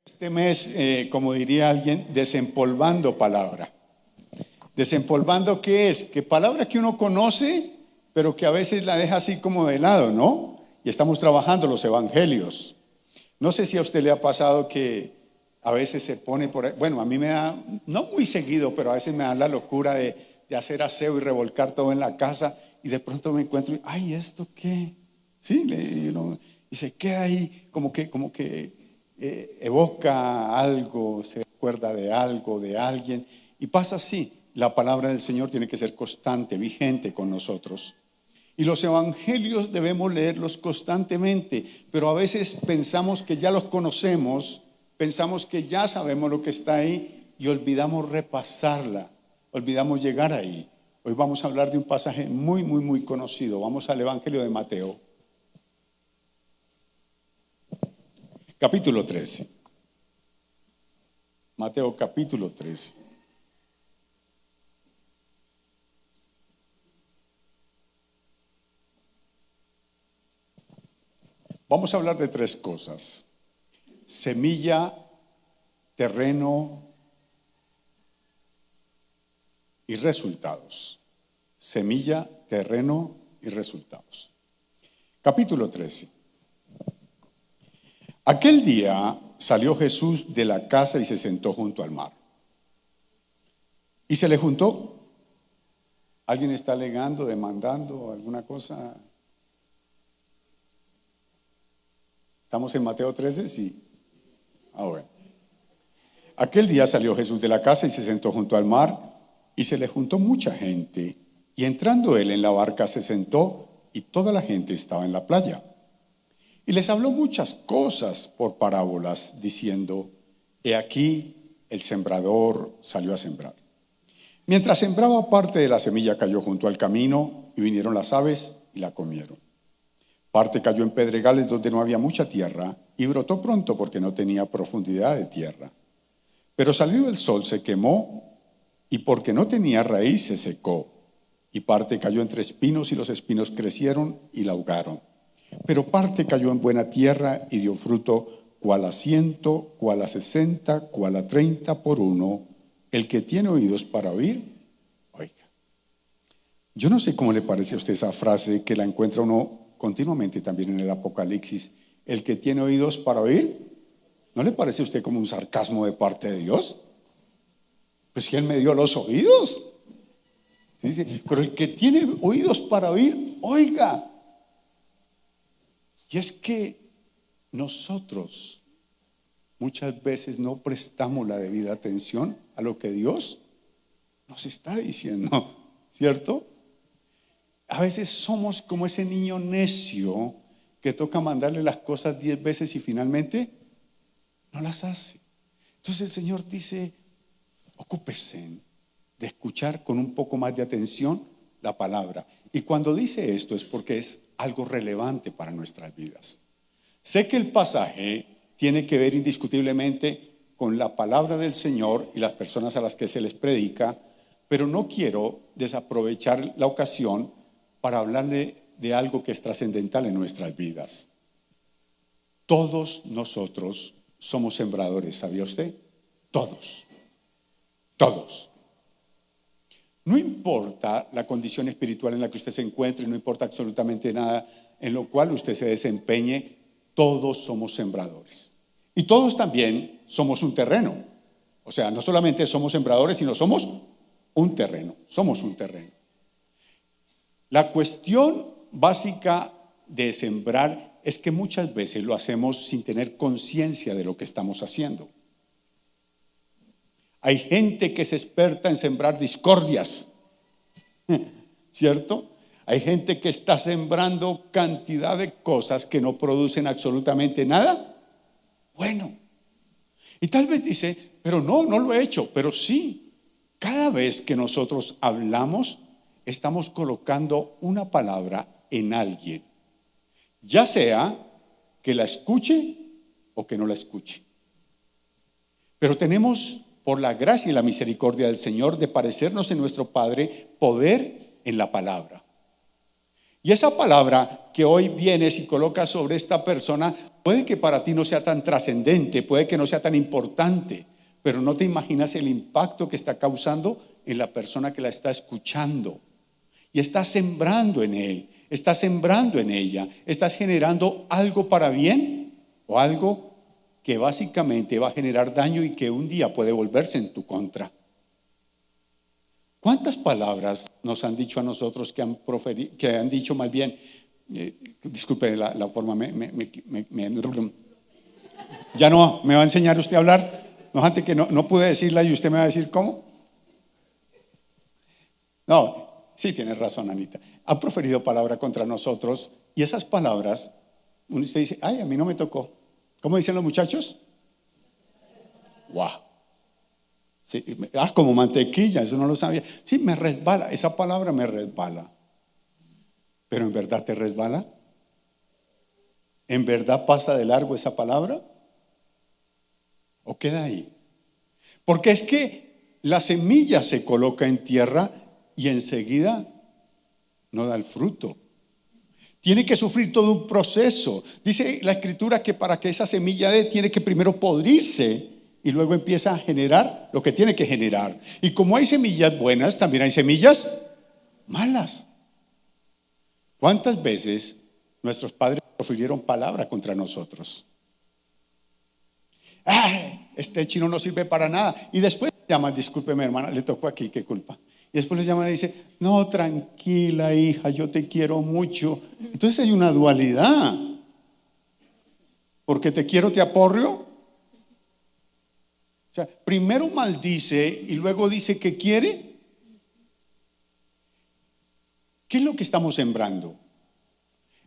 Este mes, como diría alguien, desempolvando palabra. Desempolvando, ¿qué es? Que palabra que uno conoce, pero que a veces la deja así como de lado, ¿no? Y estamos trabajando los evangelios. No sé si a usted le ha pasado que a veces se pone por ahí, bueno, a mí me da, no muy seguido, pero a veces me da la locura de hacer aseo y revolcar todo en la casa y de pronto me encuentro y, ay, ¿esto qué? Sí, y se queda ahí como que evoca algo, se acuerda de algo, de alguien, y pasa así. La palabra del Señor tiene que ser constante, vigente con nosotros. Y los evangelios debemos leerlos constantemente, pero a veces pensamos que ya los conocemos, pensamos que ya sabemos lo que está ahí y olvidamos repasarla, olvidamos llegar ahí. Hoy vamos a hablar de un pasaje muy conocido. Vamos al Evangelio de Mateo, capítulo 13. Mateo capítulo 13. Vamos a hablar de tres cosas: semilla, terreno y resultados. Semilla, terreno y resultados. Capítulo 13. Aquel día salió Jesús de la casa y se sentó junto al mar. Y se le juntó. ¿Alguien está alegando, demandando alguna cosa? ¿Estamos en Mateo 13? Sí. Bueno. Aquel día salió Jesús de la casa y se sentó junto al mar, y se le juntó mucha gente. Y entrando él en la barca se sentó, y toda la gente estaba en la playa. Y les habló muchas cosas por parábolas, diciendo: he aquí, el sembrador salió a sembrar. Mientras sembraba, parte de la semilla cayó junto al camino, y vinieron las aves y la comieron. Parte cayó en pedregales donde no había mucha tierra, y brotó pronto porque no tenía profundidad de tierra. Pero salido el sol se quemó, y porque no tenía raíz se secó. Y parte cayó entre espinos, y los espinos crecieron y la ahogaron. Pero parte cayó en buena tierra y dio fruto, cual a 100, cual a 60, cual a 30 por uno. El que tiene oídos para oír, oiga. Yo no sé cómo le parece a usted esa frase, que la encuentra uno continuamente también en el Apocalipsis. El que tiene oídos para oír, ¿no le parece a usted como un sarcasmo de parte de Dios? Pues si Él me dio los oídos. Sí, pero el que tiene oídos para oír, oiga. Y es que nosotros muchas veces no prestamos la debida atención a lo que Dios nos está diciendo, ¿cierto? A veces somos como ese niño necio que toca mandarle las cosas 10 veces y finalmente no las hace. Entonces el Señor dice: ocúpese de escuchar con un poco más de atención la palabra. Y cuando dice esto es porque es algo relevante para nuestras vidas. Sé que el pasaje tiene que ver indiscutiblemente con la palabra del Señor y las personas a las que se les predica, pero no quiero desaprovechar la ocasión para hablarle de algo que es trascendental en nuestras vidas. Todos nosotros somos sembradores, ¿sabía usted? Todos. No importa la condición espiritual en la que usted se encuentre, no importa absolutamente nada en lo cual usted se desempeñe, todos somos sembradores. Y todos también somos un terreno. O sea, no solamente somos sembradores, sino somos un terreno. Somos un terreno. La cuestión básica de sembrar es que muchas veces lo hacemos sin tener conciencia de lo que estamos haciendo. Hay gente que es experta en sembrar discordias, ¿cierto? Hay gente que está sembrando cantidad de cosas que no producen absolutamente nada bueno. Y tal vez dice: pero no lo he hecho. Pero sí, cada vez que nosotros hablamos, estamos colocando una palabra en alguien, ya sea que la escuche o que no la escuche. Pero tenemos, por la gracia y la misericordia del Señor, de parecernos en nuestro Padre, poder en la palabra. Y esa palabra que hoy vienes y colocas sobre esta persona, puede que para ti no sea tan trascendente, puede que no sea tan importante, pero no te imaginas el impacto que está causando en la persona que la está escuchando. Y estás sembrando en él, estás sembrando en ella, estás generando algo para bien o algo que básicamente va a generar daño y que un día puede volverse en tu contra. ¿Cuántas palabras nos han dicho a nosotros que han dicho más bien, disculpe la forma, ya no, me va a enseñar usted a hablar, no, antes que no pude decirla y usted me va a decir cómo? No, sí tiene razón, Anita. Han proferido palabra contra nosotros y esas palabras, usted dice, ay, a mí no me tocó. ¿Cómo dicen los muchachos? Wow. Sí, como mantequilla, eso no lo sabía. Sí, me resbala, esa palabra me resbala. Pero ¿en verdad te resbala? ¿En verdad pasa de largo esa palabra? ¿O queda ahí? Porque es que la semilla se coloca en tierra y enseguida no da el fruto. Tiene que sufrir todo un proceso. Dice la Escritura que para que esa semilla tiene que primero podrirse y luego empieza a generar lo que tiene que generar. Y como hay semillas buenas, también hay semillas malas. ¿Cuántas veces nuestros padres profirieron palabra contra nosotros? ¡Ay! Este chino no sirve para nada. Y después llaman, discúlpeme hermana, le tocó aquí, qué culpa. Y después le llaman y dice, no, tranquila hija, yo te quiero mucho. Entonces hay una dualidad. Porque te quiero, te aporrio. O sea, primero maldice y luego dice que quiere. ¿Qué es lo que estamos sembrando?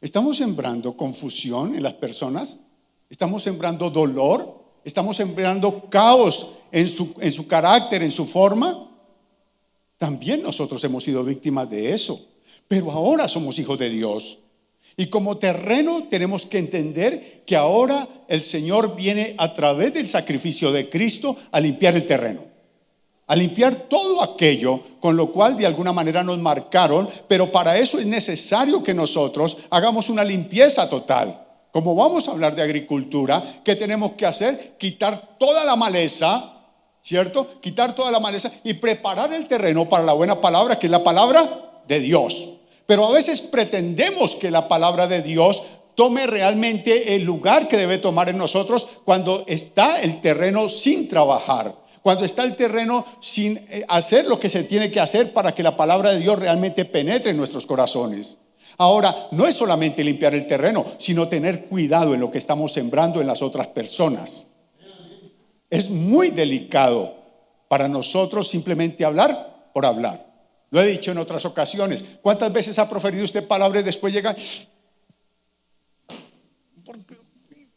¿Estamos sembrando confusión en las personas? ¿Estamos sembrando dolor? ¿Estamos sembrando caos en su carácter, en su forma? También nosotros hemos sido víctimas de eso, pero ahora somos hijos de Dios. Y como terreno tenemos que entender que ahora el Señor viene a través del sacrificio de Cristo a limpiar el terreno, a limpiar todo aquello con lo cual de alguna manera nos marcaron, pero para eso es necesario que nosotros hagamos una limpieza total. Como vamos a hablar de agricultura, ¿qué tenemos que hacer? Quitar toda la maleza, ¿cierto? Quitar toda la maleza y preparar el terreno para la buena palabra, que es la palabra de Dios. Pero a veces pretendemos que la palabra de Dios tome realmente el lugar que debe tomar en nosotros cuando está el terreno sin trabajar, cuando está el terreno sin hacer lo que se tiene que hacer para que la palabra de Dios realmente penetre en nuestros corazones. Ahora, no es solamente limpiar el terreno, sino tener cuidado en lo que estamos sembrando en las otras personas. Es muy delicado para nosotros simplemente hablar por hablar. Lo he dicho en otras ocasiones. ¿Cuántas veces ha proferido usted palabras y después llega?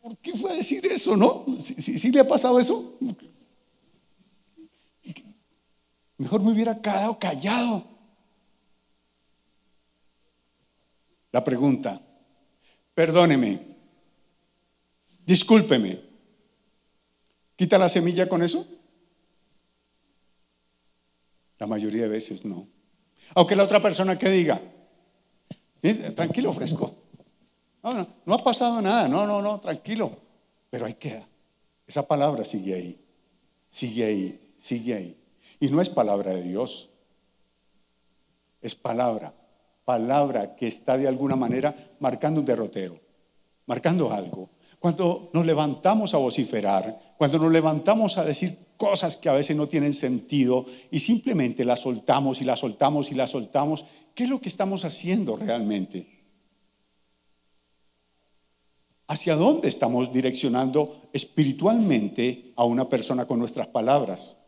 ¿Por qué fue a decir eso, no? ¿Sí le ha pasado eso? Mejor me hubiera quedado callado. La pregunta, perdóneme, discúlpeme, ¿quita la semilla con eso? La mayoría de veces no. Aunque la otra persona que diga, ¿sí? Tranquilo, fresco. No ha pasado nada, no, tranquilo. Pero ahí queda. Esa palabra sigue ahí, sigue ahí, sigue ahí. Y no es palabra de Dios, es palabra que está de alguna manera marcando un derrotero, marcando algo. Cuando nos levantamos a vociferar, cuando nos levantamos a decir cosas que a veces no tienen sentido y simplemente las soltamos y las soltamos y las soltamos, ¿qué es lo que estamos haciendo realmente? ¿Hacia dónde estamos direccionando espiritualmente a una persona con nuestras palabras?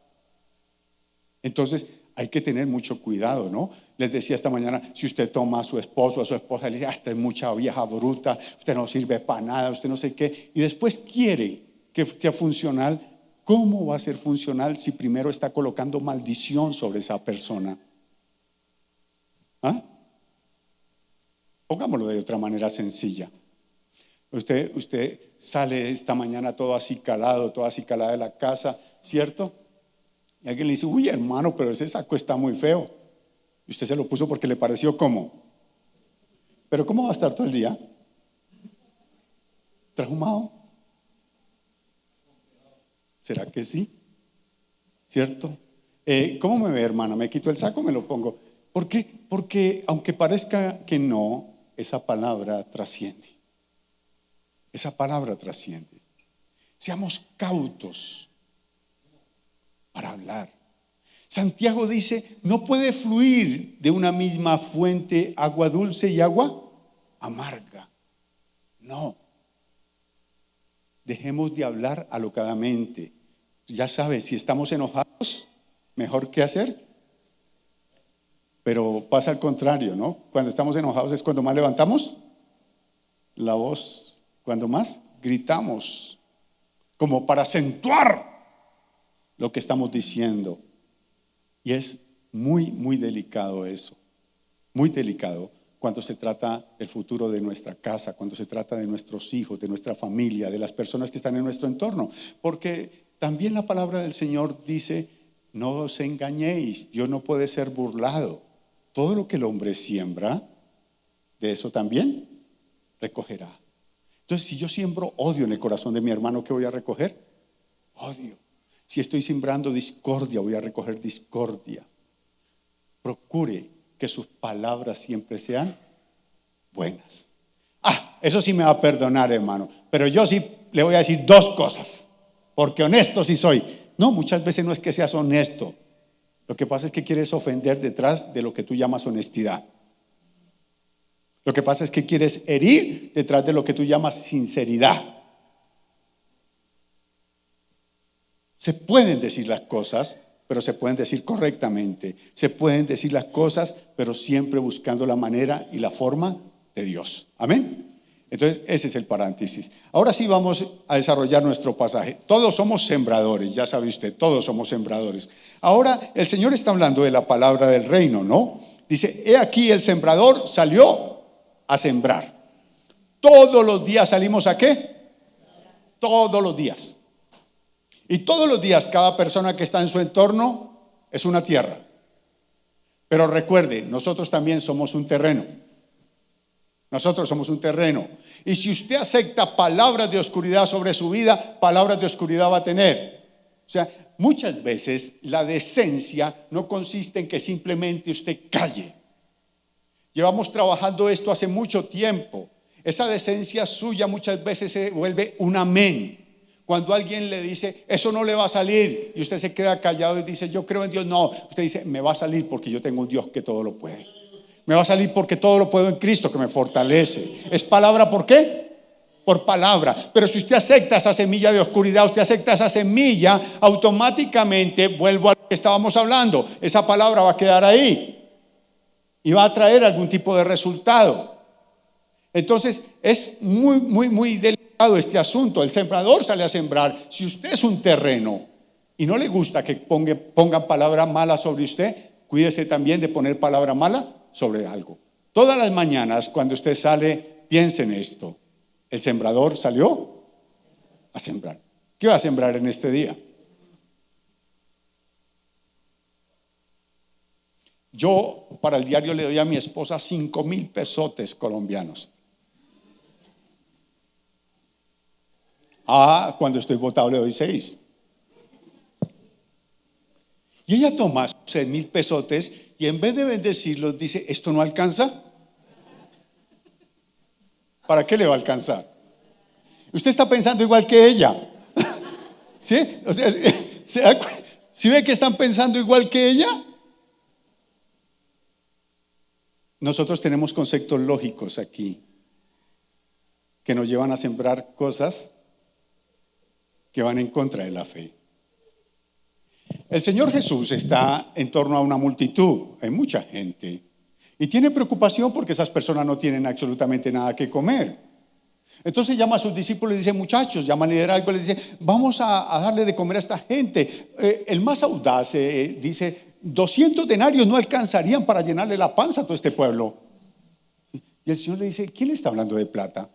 Entonces hay que tener mucho cuidado, ¿no? Les decía esta mañana, si usted toma a su esposo, a su esposa, le dice, esta es mucha vieja bruta, usted no sirve para nada, usted no sé qué, y después quiere que sea funcional, ¿cómo va a ser funcional si primero está colocando maldición sobre esa persona? ¿Ah? Pongámoslo de otra manera sencilla. Usted sale esta mañana todo acicalado, toda acicalada de la casa, ¿cierto? Y alguien le dice, uy hermano, pero ese saco está muy feo. Y usted se lo puso porque le pareció como Pero ¿cómo va a estar todo el día? ¿Traumado? ¿Será que sí? ¿Cierto? ¿Cómo me ve, hermana? ¿Me quito el saco o me lo pongo? ¿Por qué? Porque aunque parezca que no, esa palabra trasciende. Esa palabra trasciende. Seamos cautos para hablar. Santiago dice, no puede fluir de una misma fuente agua dulce y agua amarga. No. Dejemos de hablar alocadamente. Ya sabes, si estamos enojados, mejor qué hacer. Pero pasa al contrario, ¿no? Cuando estamos enojados es cuando más levantamos la voz, cuando más gritamos, como para acentuar lo que estamos diciendo. Y es muy, muy delicado eso, muy delicado cuando se trata del futuro de nuestra casa, cuando se trata de nuestros hijos, de nuestra familia, de las personas que están en nuestro entorno. Porque también la palabra del Señor dice, no os engañéis, Dios no puede ser burlado. Todo lo que el hombre siembra, de eso también recogerá. Entonces, si yo siembro odio en el corazón de mi hermano, ¿qué voy a recoger? Odio. Si estoy sembrando discordia, voy a recoger discordia. Procure que sus palabras siempre sean buenas. Eso sí me va a perdonar, hermano, pero yo sí le voy a decir dos cosas, porque honesto sí soy. No, muchas veces no es que seas honesto. Lo que pasa es que quieres ofender detrás de lo que tú llamas honestidad. Lo que pasa es que quieres herir detrás de lo que tú llamas sinceridad. Se pueden decir las cosas, pero se pueden decir correctamente. Se pueden decir las cosas, pero siempre buscando la manera y la forma de Dios. Amén. Entonces, ese es el paréntesis. Ahora sí vamos a desarrollar nuestro pasaje. Todos somos sembradores, ya sabe usted, todos somos sembradores. Ahora, el Señor está hablando de la palabra del reino, ¿no? Dice, he aquí el sembrador salió a sembrar. Todos los días salimos ¿a qué? Todos los días. Y todos los días cada persona que está en su entorno es una tierra. Pero recuerde, nosotros también somos un terreno. Nosotros somos un terreno. Y si usted acepta palabras de oscuridad sobre su vida, palabras de oscuridad va a tener. O sea, muchas veces la decencia no consiste en que simplemente usted calle. Llevamos trabajando esto hace mucho tiempo. Esa decencia suya muchas veces se vuelve un amén. Cuando alguien le dice, eso no le va a salir, y usted se queda callado y dice, yo creo en Dios. No, usted dice, me va a salir porque yo tengo un Dios que todo lo puede. Me va a salir porque todo lo puedo en Cristo que me fortalece. ¿Es palabra por qué? Por palabra. Pero si usted acepta esa semilla de oscuridad, usted acepta esa semilla, automáticamente, vuelvo a lo que estábamos hablando, esa palabra va a quedar ahí y va a traer algún tipo de resultado. Entonces, es muy, muy, muy delicado este asunto. El sembrador sale a sembrar. Si usted es un terreno y no le gusta que pongan palabra mala sobre usted, cuídese también de poner palabra mala sobre algo. Todas las mañanas cuando usted sale, piense en esto. El sembrador salió a sembrar. ¿Qué va a sembrar en este día? Yo para el diario le doy a mi esposa 5,000 pesotes colombianos. Cuando estoy botado le doy 6. Y ella toma 6,000 pesotes y en vez de bendecirlos dice, ¿esto no alcanza? ¿Para qué le va a alcanzar? Usted está pensando igual que ella. ¿Sí? O sea, ¿sí ve que están pensando igual que ella? Nosotros tenemos conceptos lógicos aquí que nos llevan a sembrar cosas que van en contra de la fe. El Señor Jesús está en torno a una multitud, hay mucha gente, y tiene preocupación porque esas personas no tienen absolutamente nada que comer. Entonces llama a sus discípulos y dice, muchachos, llama al liderazgo y le dice, vamos a darle de comer a esta gente. El más audaz dice, 200 denarios no alcanzarían para llenarle la panza a todo este pueblo. Y el Señor le dice, ¿quién le está hablando de plata?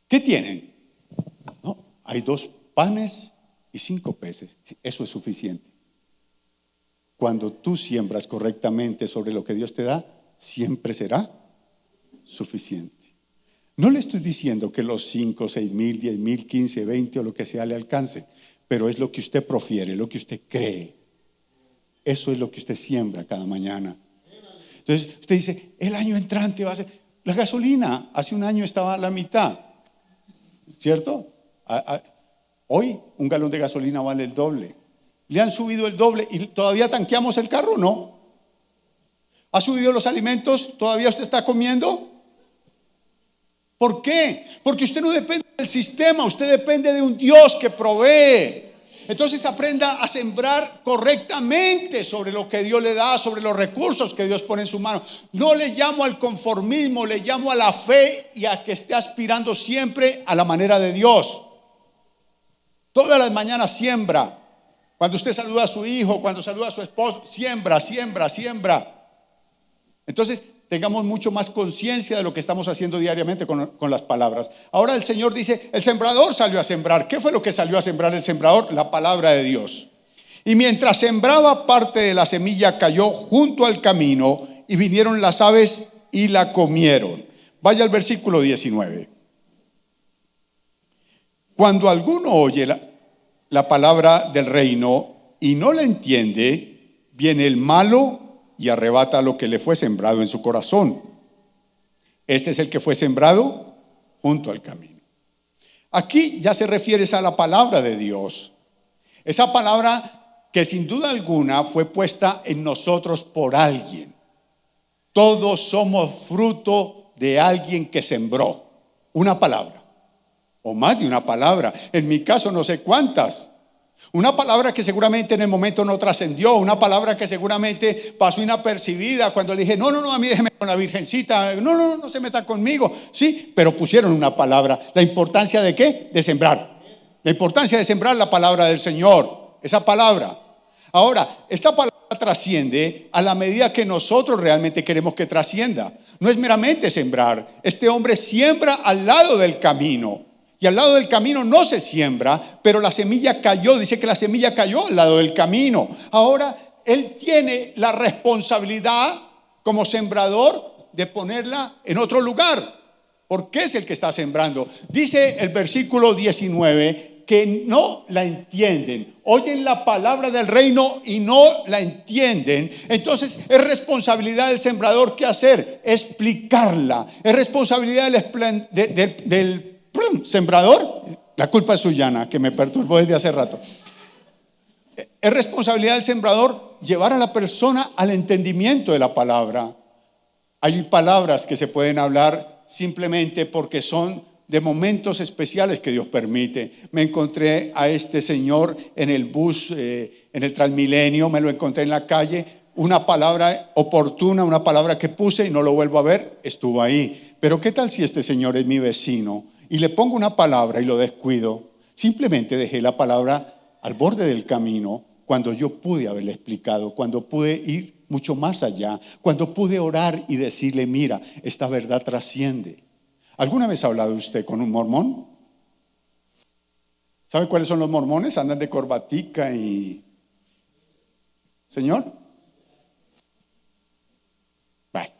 ¿Qué tienen? No, hay 2 panes y 5 peces. Eso es suficiente. Cuando tú siembras correctamente sobre lo que Dios te da, siempre será suficiente. No le estoy diciendo que los 5, 6 mil, 10 mil, 15, 20 o lo que sea le alcance, pero es lo que usted profiere, lo que usted cree. Eso es lo que usted siembra cada mañana. Entonces usted dice, el año entrante va a ser... La gasolina hace un año estaba a la mitad, ¿cierto? Hoy un galón de gasolina vale el doble. Le han subido el doble y todavía tanqueamos el carro, ¿no? ¿Ha subido los alimentos? ¿Todavía usted está comiendo? ¿Por qué? Porque usted no depende del sistema, usted depende de un Dios que provee. Entonces aprenda a sembrar correctamente sobre lo que Dios le da, sobre los recursos que Dios pone en su mano. No le llamo al conformismo, le llamo a la fe y a que esté aspirando siempre a la manera de Dios. Todas las mañanas siembra. Cuando usted saluda a su hijo, cuando saluda a su esposo, siembra, siembra, siembra. Entonces tengamos mucho más conciencia de lo que estamos haciendo diariamente con las palabras. Ahora el Señor dice, el sembrador salió a sembrar. ¿Qué fue lo que salió a sembrar el sembrador? La palabra de Dios. Y mientras sembraba, parte de la semilla cayó junto al camino y vinieron las aves y la comieron. Vaya al versículo 19. Cuando alguno oye la palabra del reino y no la entiende, viene el malo y arrebata lo que le fue sembrado en su corazón. Este es el que fue sembrado junto al camino. Aquí ya se refiere a la palabra de Dios. Esa palabra que sin duda alguna fue puesta en nosotros por alguien. Todos somos fruto de alguien que sembró una palabra, o más de una palabra. En mi caso no sé cuántas. Una palabra que seguramente en el momento no trascendió, una palabra que seguramente pasó inapercibida cuando le dije, no, a mí déjeme con la virgencita, no se meta conmigo. Sí, pero pusieron una palabra. ¿La importancia de qué? De sembrar. La importancia de sembrar la palabra del Señor, esa palabra. Ahora, esta palabra trasciende a la medida que nosotros realmente queremos que trascienda. No es meramente sembrar. Este hombre siembra al lado del camino. Y al lado del camino no se siembra, pero la semilla cayó, dice que la semilla cayó al lado del camino. Ahora él tiene la responsabilidad como sembrador de ponerla en otro lugar, porque es el que está sembrando. Dice el versículo 19 que no la entienden, oyen la palabra del reino y no la entienden. Entonces es responsabilidad del sembrador qué hacer, explicarla. Es responsabilidad del sembrador, la culpa es suya, Ana, que me perturbó desde hace rato. Es responsabilidad del sembrador llevar a la persona al entendimiento de la palabra. Hay palabras que se pueden hablar simplemente porque son de momentos especiales que Dios permite. Me encontré a este señor en el bus, en el Transmilenio, me lo encontré en la calle, una palabra oportuna, una palabra que puse y no lo vuelvo a ver, estuvo ahí. Pero ¿qué tal si este señor es mi vecino? Y le pongo una palabra y lo descuido. Simplemente dejé la palabra al borde del camino cuando yo pude haberle explicado, cuando pude ir mucho más allá, cuando pude orar y decirle, mira, esta verdad trasciende. ¿Alguna vez ha hablado usted con un mormón? ¿Sabe cuáles son los mormones? Andan de corbatica y... ¿Señor? Bye.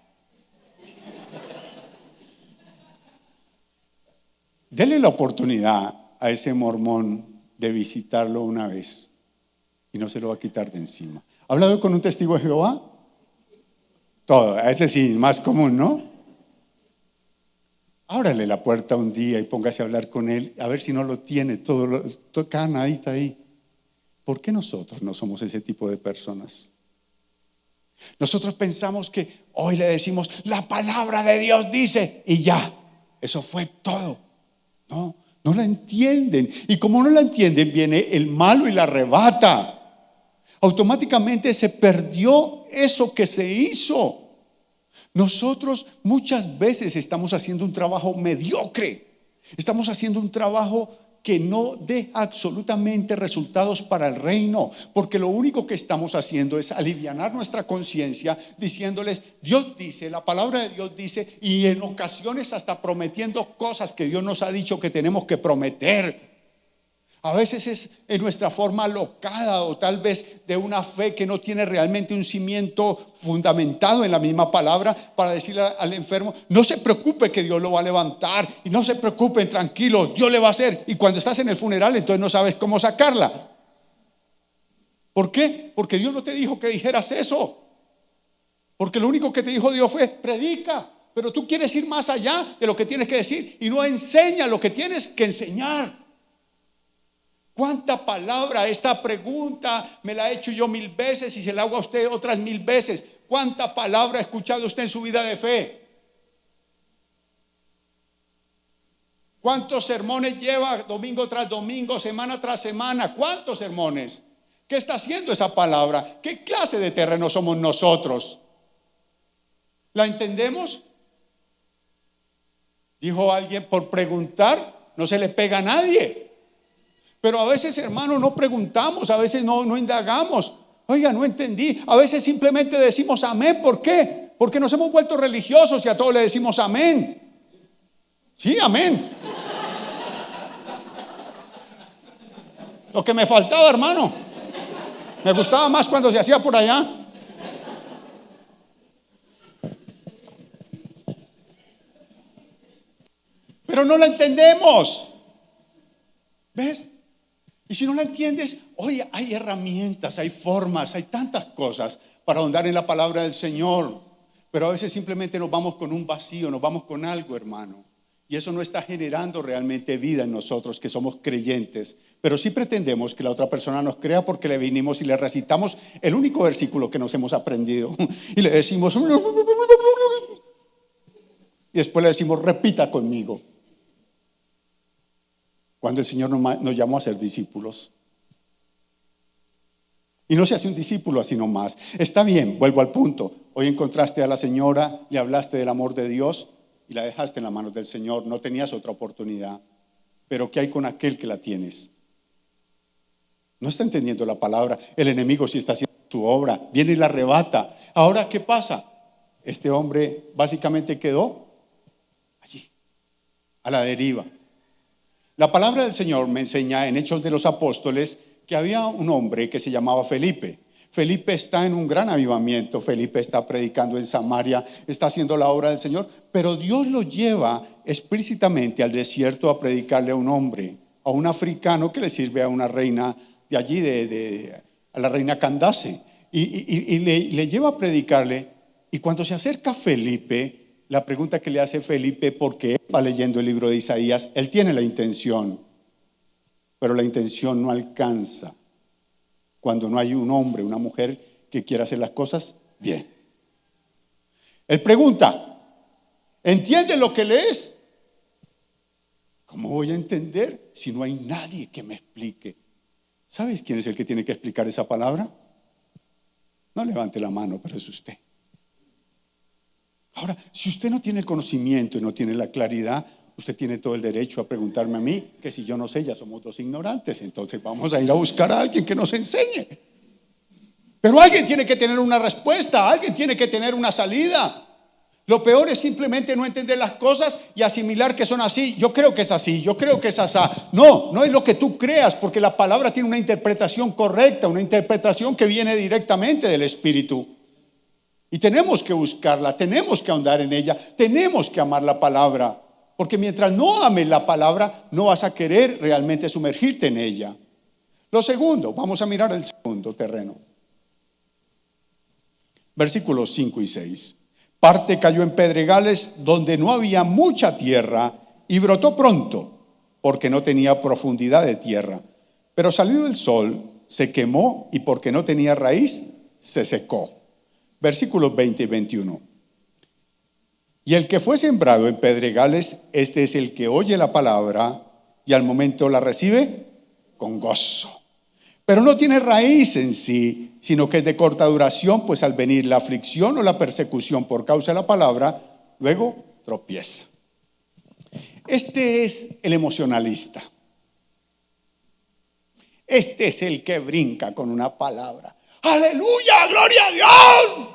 Dele la oportunidad a ese mormón de visitarlo una vez y no se lo va a quitar de encima. ¿Ha hablado con un testigo de Jehová? Todo, ese sí, más común, ¿no? Ábrale la puerta un día y póngase a hablar con él, a ver si no lo tiene todo cada nadita ahí. ¿Por qué nosotros no somos ese tipo de personas? Nosotros pensamos que hoy le decimos, la palabra de Dios dice, y ya, eso fue todo. No la entienden. Y como no la entienden, viene el malo y la arrebata. Automáticamente se perdió eso que se hizo. Nosotros muchas veces estamos haciendo un trabajo mediocre. Estamos haciendo un trabajo que no deja absolutamente resultados para el reino, porque lo único que estamos haciendo es alivianar nuestra conciencia diciéndoles, Dios dice, la palabra de Dios dice, y en ocasiones hasta prometiendo cosas que Dios nos ha dicho que tenemos que prometer. A veces es en nuestra forma alocada o tal vez de una fe que no tiene realmente un cimiento fundamentado en la misma palabra para decirle al enfermo, no se preocupe que Dios lo va a levantar y no se preocupen, tranquilos, Dios le va a hacer. Y cuando estás en el funeral entonces no sabes cómo sacarla. ¿Por qué? Porque Dios no te dijo que dijeras eso. Porque lo único que te dijo Dios fue, predica. Pero tú quieres ir más allá de lo que tienes que decir y no enseña lo que tienes que enseñar. ¿Cuánta palabra? Esta pregunta me la he hecho yo 1000 veces y se la hago a usted otras 1000 veces. ¿Cuánta palabra ha escuchado usted en su vida de fe? ¿Cuántos sermones lleva domingo tras domingo, semana tras semana? ¿Cuántos sermones? ¿Qué está haciendo esa palabra? ¿Qué clase de terreno somos nosotros? ¿La entendemos? Dijo alguien, por preguntar no se le pega a nadie. Pero a veces, hermano, no preguntamos, a veces no indagamos. Oiga, no entendí. A veces simplemente decimos amén. ¿Por qué? Porque nos hemos vuelto religiosos y a todos le decimos amén. Sí, amén. Lo que me faltaba, hermano. Me gustaba más cuando se hacía por allá. Pero no la entendemos. ¿Ves? Y si no la entiendes, oye, hay herramientas, hay formas, hay tantas cosas para ahondar en la palabra del Señor. Pero a veces simplemente nos vamos con un vacío, nos vamos con algo, hermano. Y eso no está generando realmente vida en nosotros, que somos creyentes. Pero sí pretendemos que la otra persona nos crea porque le vinimos y le recitamos el único versículo que nos hemos aprendido. Y le decimos, y después le decimos, repita conmigo. Cuando el Señor nos llamó a ser discípulos. Y no se hace un discípulo así nomás. Está bien, vuelvo al punto. Hoy encontraste a la señora, le hablaste del amor de Dios y la dejaste en las manos del Señor. No tenías otra oportunidad. Pero ¿qué hay con aquel que la tienes? No está entendiendo la palabra. El enemigo sí está haciendo su obra. Viene y la arrebata. Ahora, ¿qué pasa? Este hombre básicamente quedó allí, a la deriva. La palabra del Señor me enseña en Hechos de los Apóstoles que había un hombre que se llamaba Felipe. Felipe está en un gran avivamiento, Felipe está predicando en Samaria, está haciendo la obra del Señor, pero Dios lo lleva explícitamente al desierto a predicarle a un hombre, a un africano que le sirve a una reina de allí, a la reina Candace, y le lleva a predicarle. Y cuando se acerca Felipe, la pregunta que le hace Felipe, porque él va leyendo el libro de Isaías, él tiene la intención, pero la intención no alcanza cuando no hay un hombre, una mujer que quiera hacer las cosas bien. Él pregunta, ¿entiendes lo que lees? ¿Cómo voy a entender si no hay nadie que me explique? ¿Sabes quién es el que tiene que explicar esa palabra? No levante la mano, pero es usted. Ahora, si usted no tiene el conocimiento y no tiene la claridad, usted tiene todo el derecho a preguntarme a mí, que si yo no sé, ya somos dos ignorantes, entonces vamos a ir a buscar a alguien que nos enseñe. Pero alguien tiene que tener una respuesta, alguien tiene que tener una salida. Lo peor es simplemente no entender las cosas y asimilar que son así. Yo creo que es así, yo creo que es así. No, no es lo que tú creas, porque la palabra tiene una interpretación correcta, una interpretación que viene directamente del Espíritu. Y tenemos que buscarla, tenemos que ahondar en ella, tenemos que amar la palabra. Porque mientras no ames la palabra, no vas a querer realmente sumergirte en ella. Lo segundo, vamos a mirar el segundo terreno. Versículos 5 y 6. Parte cayó en pedregales donde no había mucha tierra y brotó pronto, porque no tenía profundidad de tierra. Pero salido el sol, se quemó y porque no tenía raíz, se secó. Versículos 20 y 21. Y el que fue sembrado en pedregales, este es el que oye la palabra y al momento la recibe con gozo. Pero no tiene raíz en sí, sino que es de corta duración, pues al venir la aflicción o la persecución por causa de la palabra, luego tropieza. Este es el emocionalista. Este es el que brinca con una palabra. ¡Aleluya! ¡Gloria a Dios!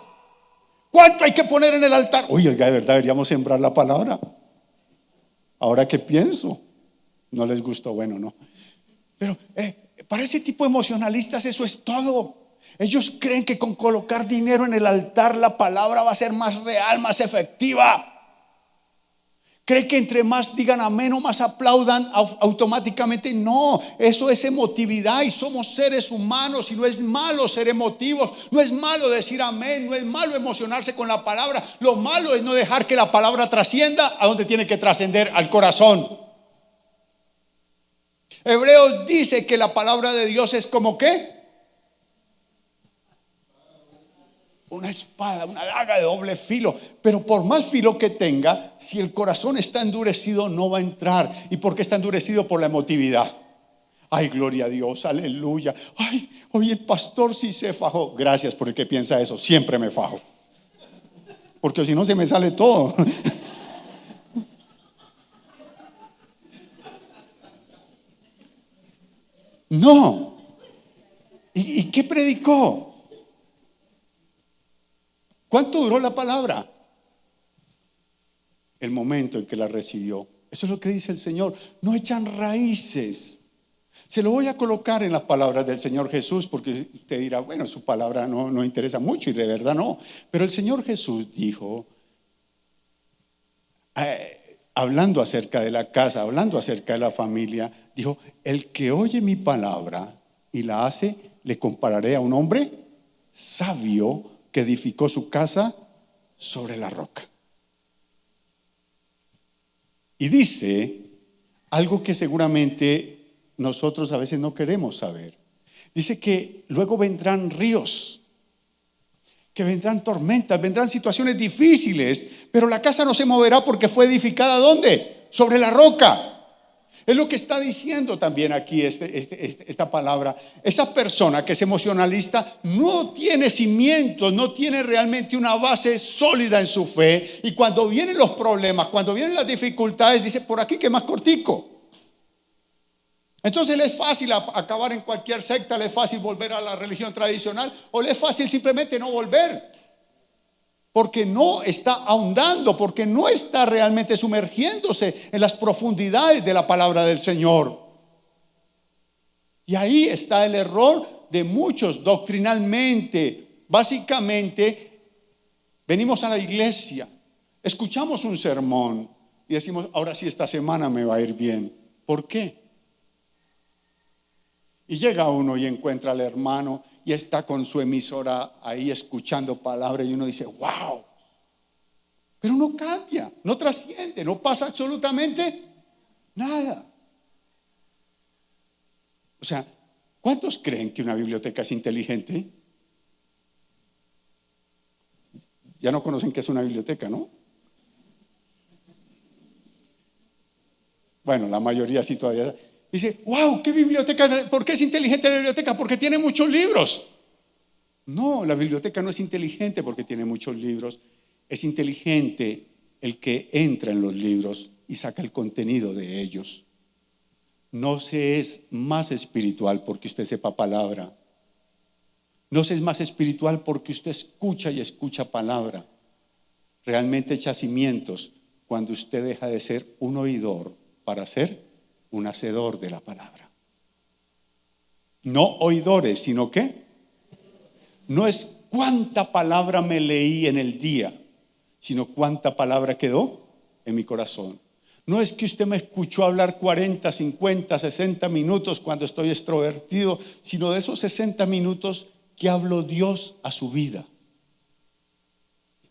¿Cuánto hay que poner en el altar? Uy, oiga, de verdad deberíamos sembrar la palabra. Ahora que pienso, no les gustó, bueno, no. Pero para ese tipo de emocionalistas eso es todo. Ellos creen que con colocar dinero en el altar la palabra va a ser más real, más efectiva. Cree que entre más digan amén o más aplaudan automáticamente. No, eso es emotividad y somos seres humanos y no es malo ser emotivos, no es malo decir amén, no es malo emocionarse con la palabra. Lo malo es no dejar que la palabra trascienda a donde tiene que trascender, al corazón. Hebreos dice que la palabra de Dios es como ¿qué? Una espada, una daga de doble filo. Pero por más filo que tenga, si el corazón está endurecido, no va a entrar. ¿Y por qué está endurecido? Por la emotividad. Ay, gloria a Dios, aleluya. Ay, hoy el pastor sí se fajó. Gracias por el que piensa eso. Siempre me fajo, porque si no se me sale todo. No. ¿Y qué predicó? ¿Cuánto duró la palabra? El momento en que la recibió. Eso es lo que dice el Señor. No echan raíces. Se lo voy a colocar en las palabras del Señor Jesús, porque usted dirá, bueno, su palabra no interesa mucho, y de verdad no. Pero el Señor Jesús dijo, hablando acerca de la casa, hablando acerca de la familia, dijo, el que oye mi palabra y la hace, le compararé a un hombre sabio que edificó su casa sobre la roca. Y dice algo que seguramente nosotros a veces no queremos saber. Dice que luego vendrán ríos, que vendrán tormentas, vendrán situaciones difíciles, pero la casa no se moverá porque fue edificada ¿dónde? Sobre la roca. Es lo que está diciendo también aquí esta palabra. Esa persona que es emocionalista no tiene cimientos, no tiene realmente una base sólida en su fe. Y cuando vienen los problemas, cuando vienen las dificultades, dice, por aquí que más cortico. Entonces le es fácil acabar en cualquier secta, le es fácil volver a la religión tradicional, o le es fácil simplemente no volver. Porque no está ahondando, porque no está realmente sumergiéndose en las profundidades de la palabra del Señor. Y ahí está el error de muchos doctrinalmente. Básicamente, venimos a la iglesia, escuchamos un sermón y decimos, ahora sí esta semana me va a ir bien. ¿Por qué? Y llega uno y encuentra al hermano y está con su emisora ahí escuchando palabras y uno dice, wow. Pero no cambia, no trasciende, no pasa absolutamente nada. O sea, ¿cuántos creen que una biblioteca es inteligente? Ya no conocen qué es una biblioteca, ¿no? Bueno, la mayoría sí todavía. Dice, wow, ¿qué biblioteca? ¿Por qué es inteligente la biblioteca? Porque tiene muchos libros. No, la biblioteca no es inteligente porque tiene muchos libros. Es inteligente el que entra en los libros y saca el contenido de ellos. No se es más espiritual porque usted sepa palabra. No se es más espiritual porque usted escucha y escucha palabra. Realmente echa cimientos cuando usted deja de ser un oidor para ser un hacedor de la palabra. No oidores, sino que no es cuánta palabra me leí en el día, sino cuánta palabra quedó en mi corazón. No es que usted me escuchó hablar 40, 50, 60 minutos cuando estoy extrovertido, sino de esos 60 minutos que habló Dios a su vida.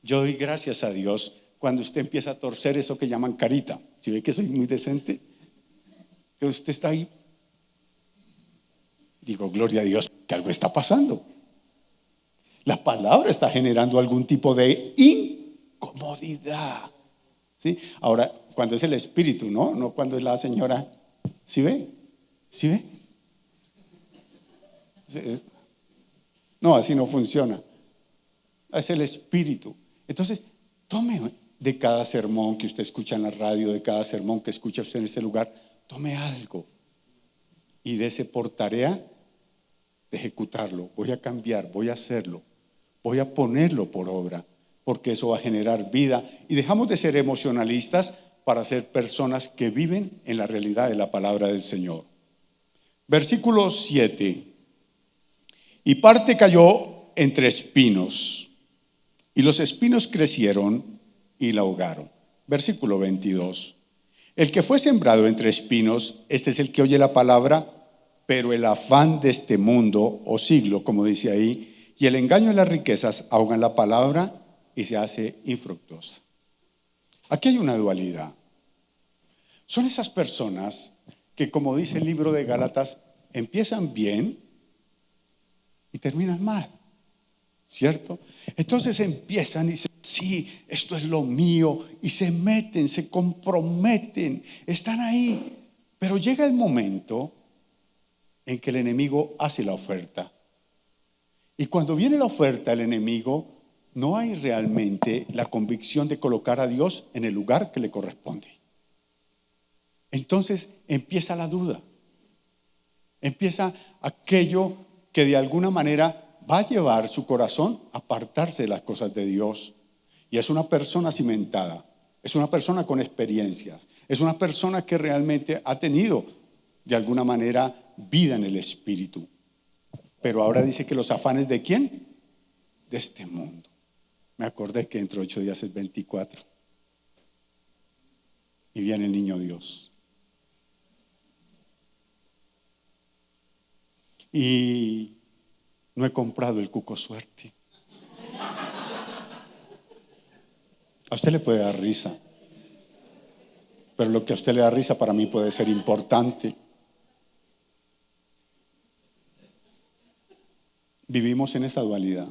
Yo doy gracias a Dios cuando usted empieza a torcer eso que llaman carita. Si ve que soy muy decente, que usted está ahí, digo, gloria a Dios, que algo está pasando. La palabra está generando algún tipo de incomodidad. ¿Sí? Ahora, cuando es el espíritu, no cuando es la señora. ¿Sí ve? ¿Sí ve? No, así no funciona. Es el espíritu. Entonces, tome de cada sermón que usted escucha en la radio, de cada sermón que escucha usted en este lugar, tome algo y dése por tarea de ejecutarlo. Voy a cambiar, voy a hacerlo, voy a ponerlo por obra, porque eso va a generar vida. Y dejamos de ser emocionalistas para ser personas que viven en la realidad de la palabra del Señor. Versículo 7. Y parte cayó entre espinos, y los espinos crecieron y la ahogaron. Versículo 22. El que fue sembrado entre espinos, este es el que oye la palabra, pero el afán de este mundo o siglo, como dice ahí, y el engaño de las riquezas ahogan la palabra y se hace infructuosa. Aquí hay una dualidad. Son esas personas que, como dice el libro de Gálatas, empiezan bien y terminan mal, ¿cierto? Entonces empiezan y dicen, sí, esto es lo mío, y se meten, se comprometen, están ahí, pero llega el momento en que el enemigo hace la oferta. Y cuando viene la oferta, el enemigo, no hay realmente la convicción de colocar a Dios en el lugar que le corresponde. Entonces empieza la duda, empieza aquello que de alguna manera va a llevar su corazón a apartarse de las cosas de Dios. Y es una persona cimentada, es una persona con experiencias, es una persona que realmente ha tenido de alguna manera vida en el espíritu. Pero ahora dice que los afanes ¿de quién? De este mundo. Me acordé que dentro de 8 días es 24 y viene el niño Dios. Y no he comprado el cuco suerte. A usted le puede dar risa, pero lo que a usted le da risa para mí puede ser importante. Vivimos en esa dualidad.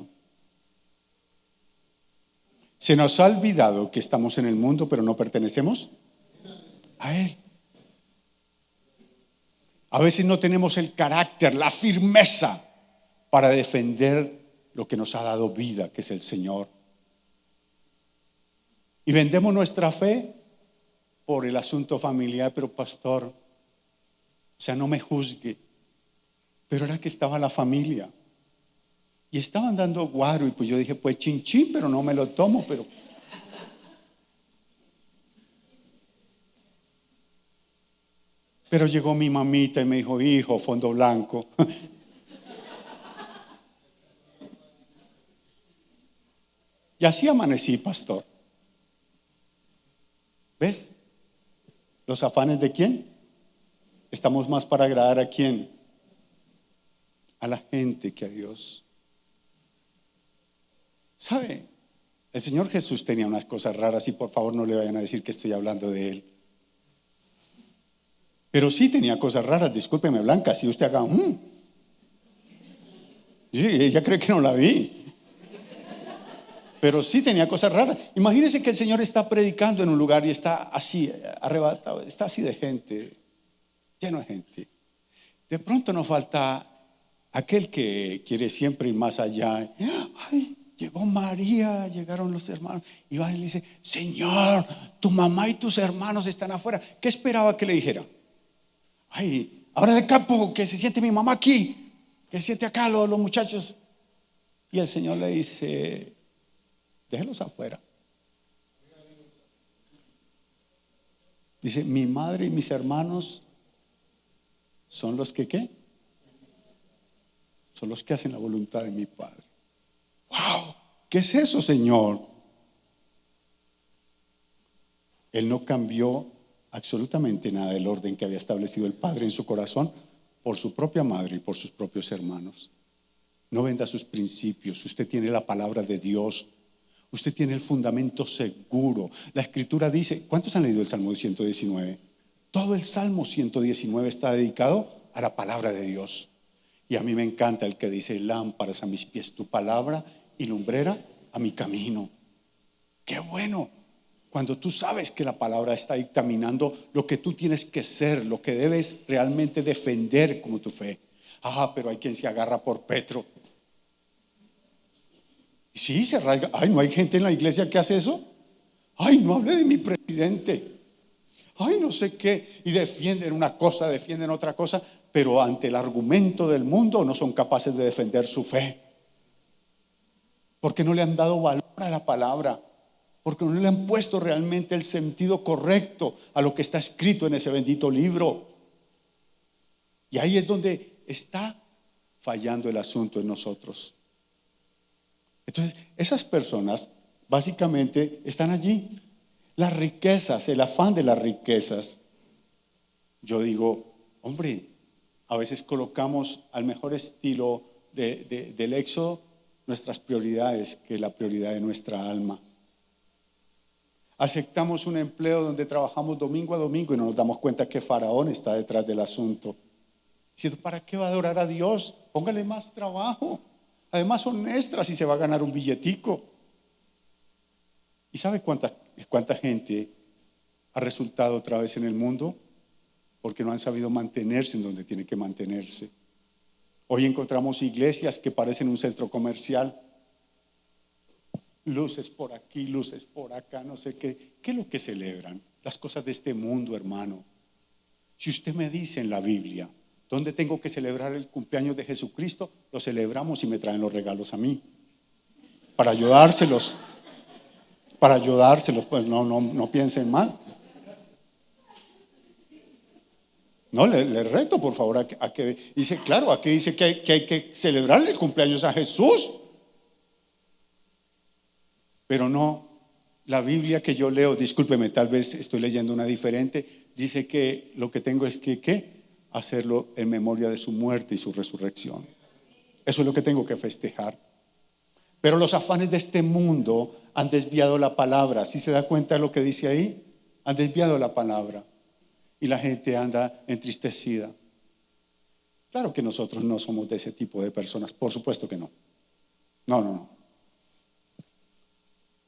Se nos ha olvidado que estamos en el mundo, pero no pertenecemos a Él. A veces no tenemos el carácter, la firmeza para defender lo que nos ha dado vida, que es el Señor. Y vendemos nuestra fe por el asunto familiar, pero pastor, o sea, no me juzgue, pero era que estaba la familia. Y estaban dando guaro y pues yo dije, pues chinchín, pero no me lo tomo, pero... Pero llegó mi mamita y me dijo, hijo, fondo blanco. Y así amanecí, pastor. ¿Ves? ¿Los afanes de quién? Estamos más para agradar a quién. A la gente que a Dios. ¿Sabe? El Señor Jesús tenía unas cosas raras y por favor no le vayan a decir que estoy hablando de Él. Pero sí tenía cosas raras, discúlpeme Blanca, si usted haga Sí, ella cree que no la vi. Pero sí tenía cosas raras. Imagínense que el Señor está predicando en un lugar y está así, arrebatado, está así de gente, lleno de gente. De pronto nos falta aquel que quiere siempre ir más allá. Ay, llegó María, llegaron los hermanos. Y va y le dice, Señor, tu mamá y tus hermanos están afuera. ¿Qué esperaba que le dijera? Ay, ahora del campo, que se siente mi mamá aquí, que se siente acá los muchachos. Y el Señor le dice, déjenlos afuera. Dice, mi madre y mis hermanos son los que ¿qué? Son los que hacen la voluntad de mi Padre. ¡Wow! ¿Qué es eso, Señor? Él no cambió absolutamente nada del orden que había establecido el Padre en su corazón por su propia madre y por sus propios hermanos. No venda sus principios. Usted tiene la palabra de Dios. Usted tiene el fundamento seguro. La Escritura dice, ¿cuántos han leído el Salmo 119? Todo el Salmo 119 está dedicado a la palabra de Dios. Y a mí me encanta el que dice, lámparas a mis pies tu palabra y lumbrera a mi camino. ¡Qué bueno! Cuando tú sabes que la palabra está dictaminando lo que tú tienes que ser, lo que debes realmente defender como tu fe. Pero hay quien se agarra por Petro. Y sí, se arraiga. Ay, ¿no hay gente en la iglesia que hace eso? Ay, no hable de mi presidente. Ay, no sé qué. Y defienden una cosa, defienden otra cosa, pero ante el argumento del mundo no son capaces de defender su fe. Porque no le han dado valor a la palabra. Porque no le han puesto realmente el sentido correcto a lo que está escrito en ese bendito libro. Y ahí es donde está fallando el asunto en nosotros. Entonces, esas personas básicamente están allí. Las riquezas, el afán de las riquezas. Yo digo, hombre, a veces colocamos al mejor estilo del éxodo nuestras prioridades que la prioridad de nuestra alma. Aceptamos un empleo donde trabajamos domingo a domingo y no nos damos cuenta que Faraón está detrás del asunto. Diciendo, ¿para qué va a adorar a Dios? Póngale más trabajo. Además son extras y se va a ganar un billetico. ¿Y sabe cuánta gente ha resultado otra vez en el mundo? Porque no han sabido mantenerse en donde tienen que mantenerse. Hoy encontramos iglesias que parecen un centro comercial. Luces por aquí, luces por acá, no sé qué. ¿Qué es lo que celebran? Las cosas de este mundo, hermano. Si usted me dice en la Biblia, ¿dónde tengo que celebrar el cumpleaños de Jesucristo? Lo celebramos y me traen los regalos a mí. Para ayudárselos, pues no piensen mal. No, le reto por favor a que dice, claro, aquí dice que hay que celebrarle el cumpleaños a Jesús. Pero no, la Biblia que yo leo, discúlpeme, tal vez estoy leyendo una diferente, dice que lo que tengo es que, ¿qué? Hacerlo en memoria de su muerte y su resurrección. Eso es lo que tengo que festejar. Pero los afanes de este mundo han desviado la palabra. ¿Sí se da cuenta de lo que dice ahí? Han desviado la palabra. Y la gente anda entristecida. Claro que nosotros no somos de ese tipo de personas, por supuesto que no. No.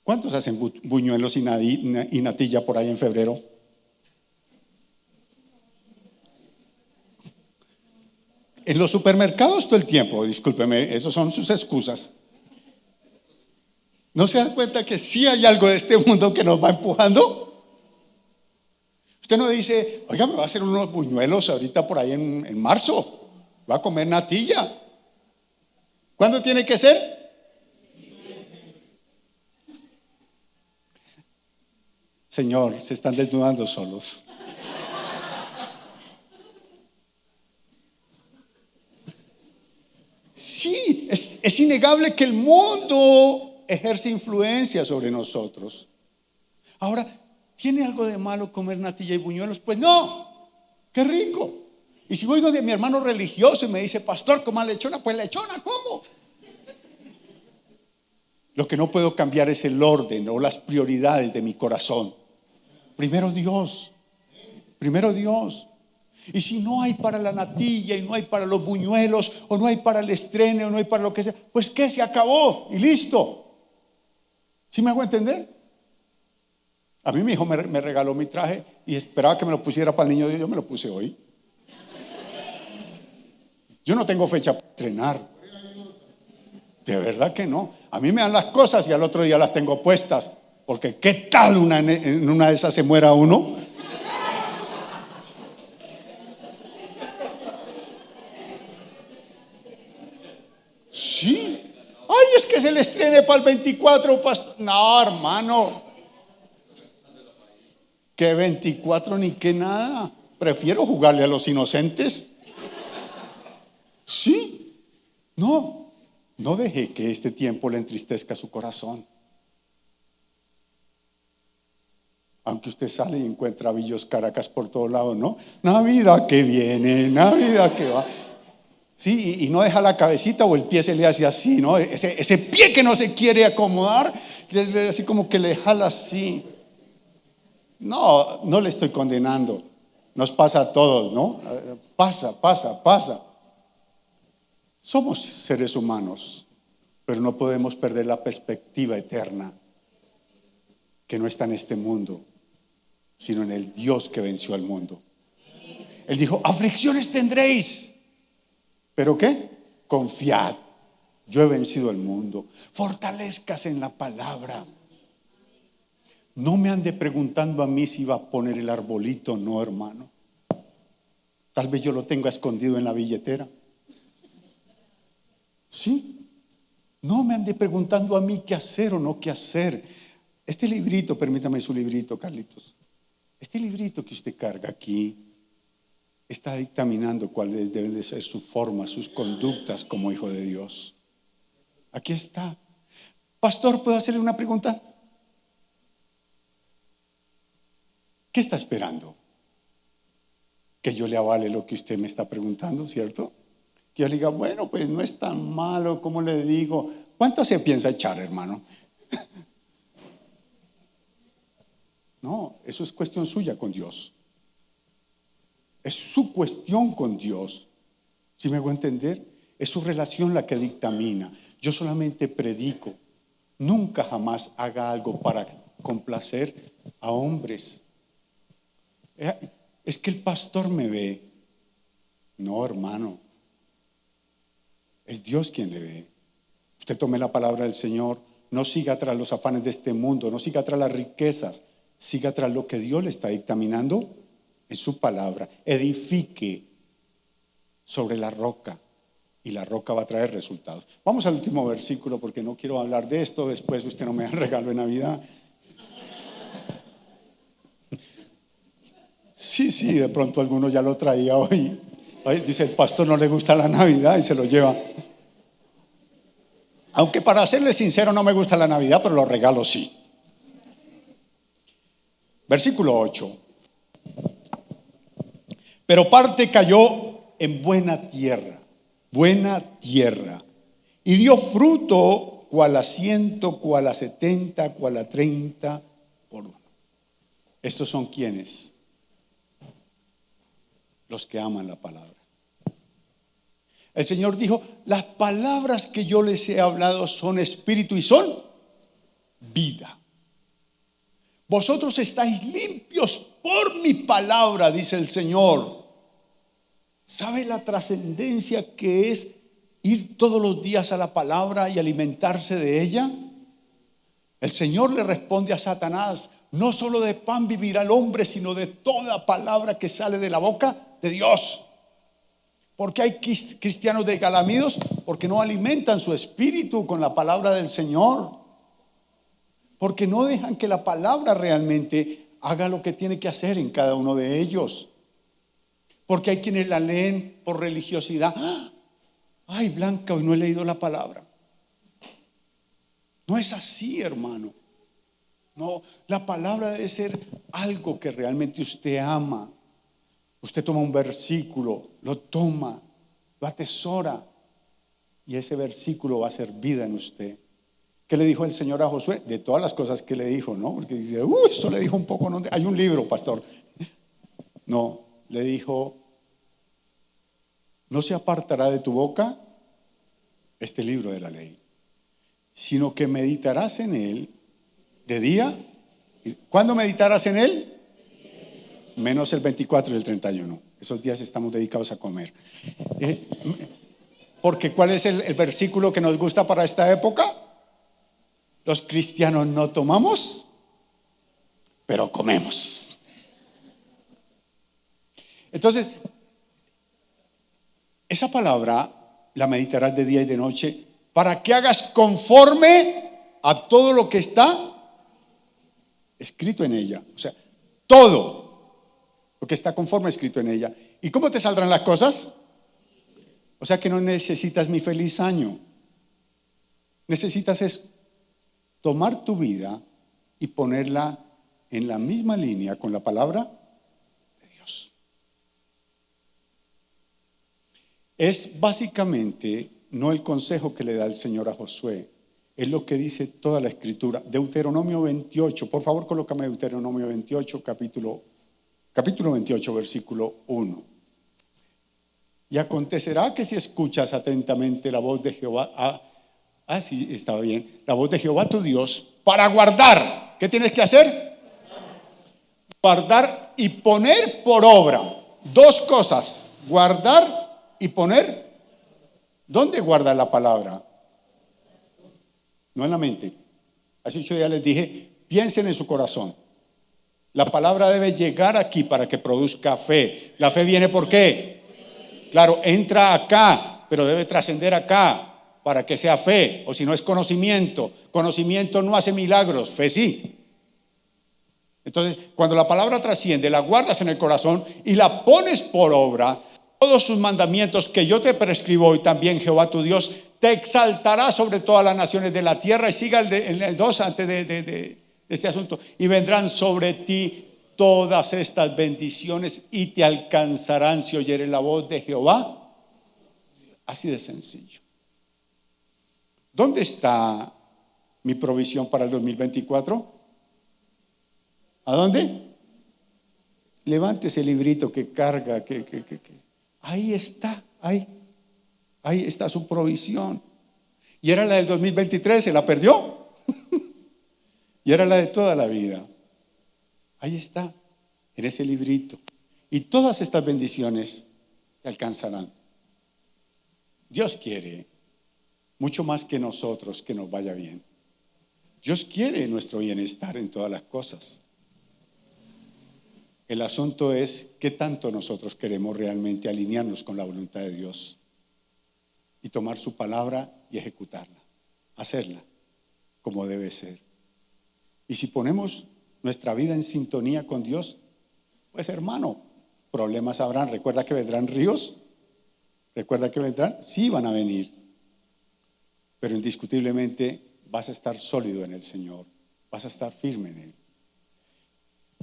¿Cuántos hacen buñuelos y natilla por ahí en febrero? En los supermercados todo el tiempo, discúlpeme, esos son sus excusas. ¿No se dan cuenta que sí hay algo de este mundo que nos va empujando? Usted no dice, oiga, me va a hacer unos buñuelos ahorita por ahí en marzo, va a comer natilla. ¿Cuándo tiene que ser? Señor, se están desnudando solos. Sí, es innegable que el mundo ejerce influencia sobre nosotros. Ahora, ¿tiene algo de malo comer natilla y buñuelos? Pues no, qué rico. Y si voy donde mi hermano religioso y me dice, pastor, coma lechona, pues lechona, ¿cómo? Lo que no puedo cambiar es el orden o las prioridades de mi corazón. Primero Dios. Y si no hay para la natilla y no hay para los buñuelos o no hay para el estreno o no hay para lo que sea, pues ¿qué? Se acabó y listo. ¿Sí me hago entender? A mí mi hijo me regaló mi traje y esperaba que me lo pusiera para el niño. Yo me lo puse hoy. Yo no tengo fecha para estrenar. De verdad que no. A mí me dan las cosas y al otro día las tengo puestas. Porque ¿qué tal en una de esas se muera uno? Sí. Ay, es que se le estrene para el 24, pastor. No, hermano. Que 24 ni que nada. Prefiero jugarle a los inocentes. Sí. No deje que este tiempo le entristezca su corazón. Aunque usted sale y encuentra Villos Caracas por todos lados, ¿no? Navidad que viene, Navidad que va. Sí, y no deja la cabecita o el pie se le hace así, ¿no? Ese pie que no se quiere acomodar, así como que le jala así. No le estoy condenando. Nos pasa a todos, ¿no? Pasa. Somos seres humanos, pero no podemos perder la perspectiva eterna que no está en este mundo, sino en el Dios que venció al mundo. Él dijo, aflicciones tendréis, ¿pero qué? Confiad, yo he vencido el mundo. Fortalezcas en la palabra. No me ande preguntando a mí si iba a poner el arbolito o no, hermano. Tal vez yo lo tenga escondido en la billetera. Sí. No me ande preguntando a mí qué hacer o no qué hacer. Este librito, permítame su librito, Carlitos. Este librito que usted carga aquí está dictaminando cuáles deben de ser sus formas, sus conductas como hijo de Dios. Aquí está. Pastor, ¿puedo hacerle una pregunta? ¿Qué está esperando? Que yo le avale lo que usted me está preguntando, ¿cierto? Que yo le diga, bueno, pues no es tan malo, ¿cómo le digo? ¿Cuánto se piensa echar, hermano? No, eso es cuestión suya con Dios. Es su cuestión con Dios. ¿Sí me hago entender? Es su relación la que dictamina. Yo solamente predico. Nunca jamás haga algo para complacer a hombres. Es que el pastor me ve. No, hermano. Es Dios quien le ve. Usted tome la palabra del Señor. No siga tras los afanes de este mundo. No siga tras las riquezas. Siga tras lo que Dios le está dictaminando en su palabra. Edifique sobre la roca y la roca va a traer resultados. Vamos al último versículo porque no quiero hablar de esto. Después usted no me da el regalo de Navidad. Sí, de pronto alguno ya lo traía hoy. Dice, el pastor no le gusta la Navidad y se lo lleva. Aunque para serle sincero no me gusta la Navidad, pero los regalos sí. Versículo 8. Pero parte cayó en buena tierra, y dio fruto, cual a 100, cual a 70, cual a 30 por uno. ¿Estos son quiénes? Los que aman la palabra. El Señor dijo, las palabras que yo les he hablado son espíritu y son vida. Vosotros estáis limpios por mi palabra, dice el Señor. ¿Sabe la trascendencia que es ir todos los días a la palabra y alimentarse de ella? El Señor le responde a Satanás, no solo de pan vivirá el hombre, sino de toda palabra que sale de la boca de Dios. ¿Por qué hay cristianos desgalamidos? Porque no alimentan su espíritu con la palabra del Señor. Porque no dejan que la palabra realmente haga lo que tiene que hacer en cada uno de ellos. Porque hay quienes la leen por religiosidad. Ay, Blanca, hoy no he leído la palabra. No es así, hermano. No, la palabra debe ser algo que realmente usted ama. Usted toma un versículo, lo toma, lo atesora, y ese versículo va a ser vida en usted. ¿Qué le dijo el Señor a Josué? De todas las cosas que le dijo, ¿no? Porque dice, eso le dijo un poco, ¿no? Hay un libro, pastor. No, le dijo, no se apartará de tu boca este libro de la ley, sino que meditarás en él de día. ¿Cuándo meditarás en él? Menos el 24 y el 31. Esos días estamos dedicados a comer. Porque ¿cuál es el versículo que nos gusta para esta época? Los cristianos no tomamos, pero comemos. Entonces, esa palabra la meditarás de día y de noche para que hagas conforme a todo lo que está escrito en ella. O sea, todo lo que está conforme escrito en ella. ¿Y cómo te saldrán las cosas? O sea que no necesitas mi feliz año. Necesitas es tomar tu vida y ponerla en la misma línea con la palabra de Dios. Es básicamente no el consejo que le da el Señor a Josué, es lo que dice toda la Escritura. Deuteronomio 28, por favor colócame Deuteronomio 28, capítulo 28, versículo 1. Y acontecerá que si escuchas atentamente la voz de Jehová, sí, estaba bien, la voz de Jehová tu Dios, para guardar, ¿qué tienes que hacer? Guardar y poner por obra. Dos cosas, guardar y poner. ¿Dónde guarda la palabra? No en la mente. Así yo ya les dije, piensen en su corazón. La palabra debe llegar aquí para que produzca fe. ¿La fe viene por qué? Claro, entra acá, pero debe trascender acá para que sea fe, o si no es conocimiento. Conocimiento no hace milagros, fe sí. Entonces, cuando la palabra trasciende, la guardas en el corazón y la pones por obra, todos sus mandamientos que yo te prescribo hoy también, Jehová tu Dios, te exaltará sobre todas las naciones de la tierra. Y siga en el 2 antes de este asunto. Y vendrán sobre ti todas estas bendiciones y te alcanzarán si oyeres la voz de Jehová. Así de sencillo. ¿Dónde está mi provisión para el 2024? ¿A dónde? Levante ese librito que carga, ahí está, ahí está su provisión. Y era la del 2023, se la perdió. Y era la de toda la vida. Ahí está, en ese librito. Y todas estas bendiciones te alcanzarán. Dios quiere mucho más que nosotros que nos vaya bien. Dios quiere nuestro bienestar en todas las cosas. El asunto es qué tanto nosotros queremos realmente alinearnos con la voluntad de Dios y tomar su palabra y ejecutarla, hacerla como debe ser. Y si ponemos nuestra vida en sintonía con Dios, pues hermano, problemas habrán. ¿Recuerda que vendrán ríos? ¿Recuerda que vendrán? Sí, van a venir. Pero indiscutiblemente vas a estar sólido en el Señor, vas a estar firme en Él.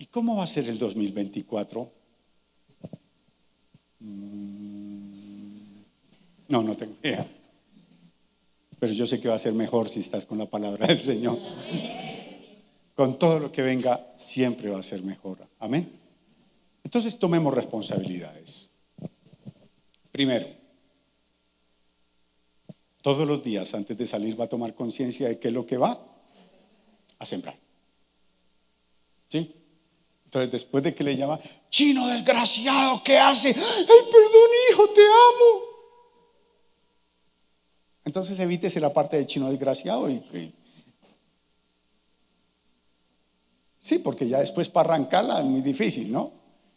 ¿Y cómo va a ser el 2024? No tengo idea. Pero yo sé que va a ser mejor si estás con la palabra del Señor. Con todo lo que venga, siempre va a ser mejor. Amén. Entonces tomemos responsabilidades. Primero, todos los días antes de salir va a tomar conciencia de qué es lo que va a sembrar. ¿Sí? Entonces después de que le llama, chino desgraciado, ¿qué hace? Ay, perdón hijo, te amo. Entonces evítese la parte de chino desgraciado sí, porque ya después para arrancarla es muy difícil, ¿no?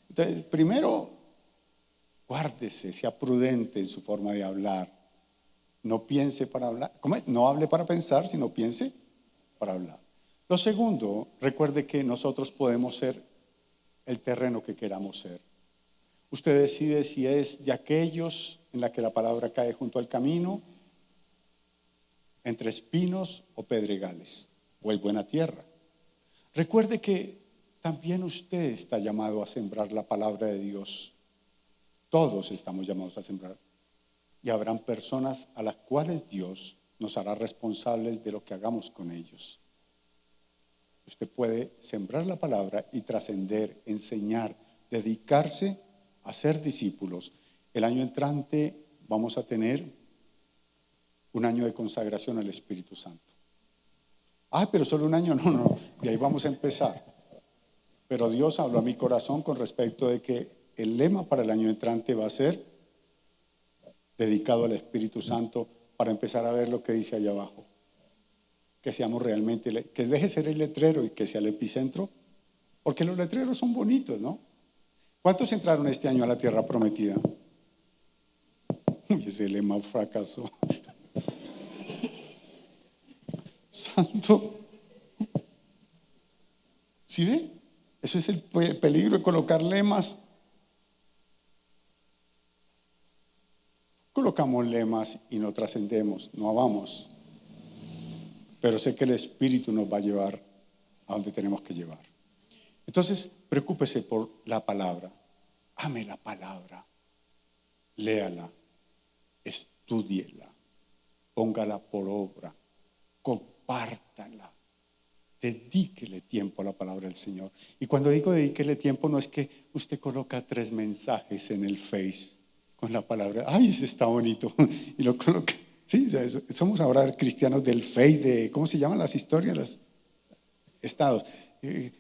Entonces primero, guárdese, sea prudente en su forma de hablar. No piense para hablar. ¿Cómo es? No hable para pensar, sino piense para hablar. Lo segundo, recuerde que nosotros podemos ser el terreno que queramos ser. Usted decide si es de aquellos en la que la palabra cae junto al camino, entre espinos o pedregales, o es buena tierra. Recuerde que también usted está llamado a sembrar la palabra de Dios. Todos estamos llamados a sembrar. Y habrán personas a las cuales Dios nos hará responsables de lo que hagamos con ellos. Usted puede sembrar la palabra y trascender, enseñar, dedicarse a ser discípulos. El año entrante vamos a tener un año de consagración al Espíritu Santo. Pero solo un año, no, de ahí vamos a empezar. Pero Dios habló a mi corazón con respecto de que el lema para el año entrante va a ser dedicado al Espíritu Santo, para empezar a ver lo que dice allá abajo. Que seamos realmente, que deje ser el letrero y que sea el epicentro, porque los letreros son bonitos, ¿no? ¿Cuántos entraron este año a la tierra prometida? Uy, ese lema fracasó. Santo. ¿Sí ve? Eso es el peligro de colocar lemas. Colocamos lemas y no trascendemos, no vamos. Pero sé que el Espíritu nos va a llevar a donde tenemos que llevar. Entonces, preocúpese por la palabra. Ame la palabra. Léala. Estúdiela. Póngala por obra. Compártala. Dedíquele tiempo a la palabra del Señor. Y cuando digo dedíquele tiempo, no es que usted coloca 3 mensajes en el Face con la palabra. Ay, ese está bonito. Y lo coloca. Sí, somos ahora cristianos del Face, ¿cómo se llaman las historias? Los estados.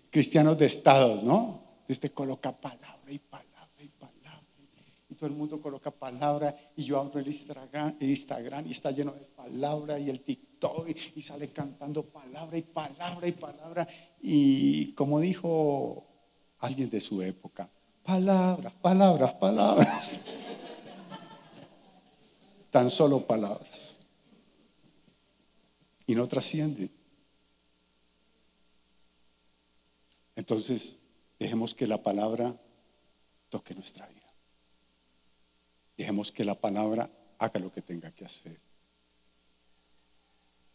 Cristianos de estados, ¿no? Usted coloca palabra y palabra y palabra. Y todo el mundo coloca palabra. Y yo abro el Instagram y está lleno de palabra. Y el TikTok y sale cantando palabra y palabra y palabra. Y como dijo alguien de su época, palabras, palabras, palabras. Tan solo palabras. Y no trasciende. Entonces, dejemos que la palabra toque nuestra vida. Dejemos que la palabra haga lo que tenga que hacer.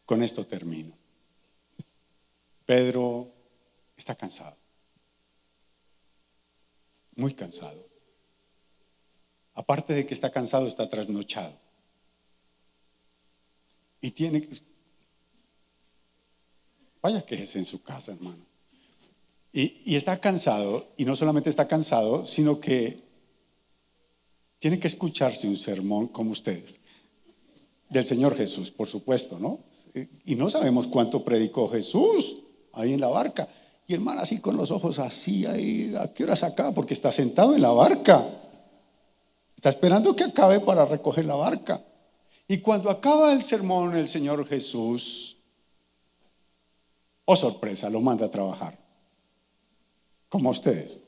Con esto termino. Pedro está cansado, muy cansado. Aparte de que está cansado, está trasnochado. Y tiene que... Vaya, quéjese en su casa, hermano. Y está cansado, y no solamente está cansado, sino que tiene que escucharse un sermón como ustedes, del Señor Jesús, por supuesto, ¿no? Y no sabemos cuánto predicó Jesús ahí en la barca. Y el hermano así con los ojos así, ahí, ¿a qué hora se acaba? Porque está sentado en la barca. Está esperando que acabe para recoger la barca. Y cuando acaba el sermón, el Señor Jesús, oh sorpresa, lo manda a trabajar. Como ustedes.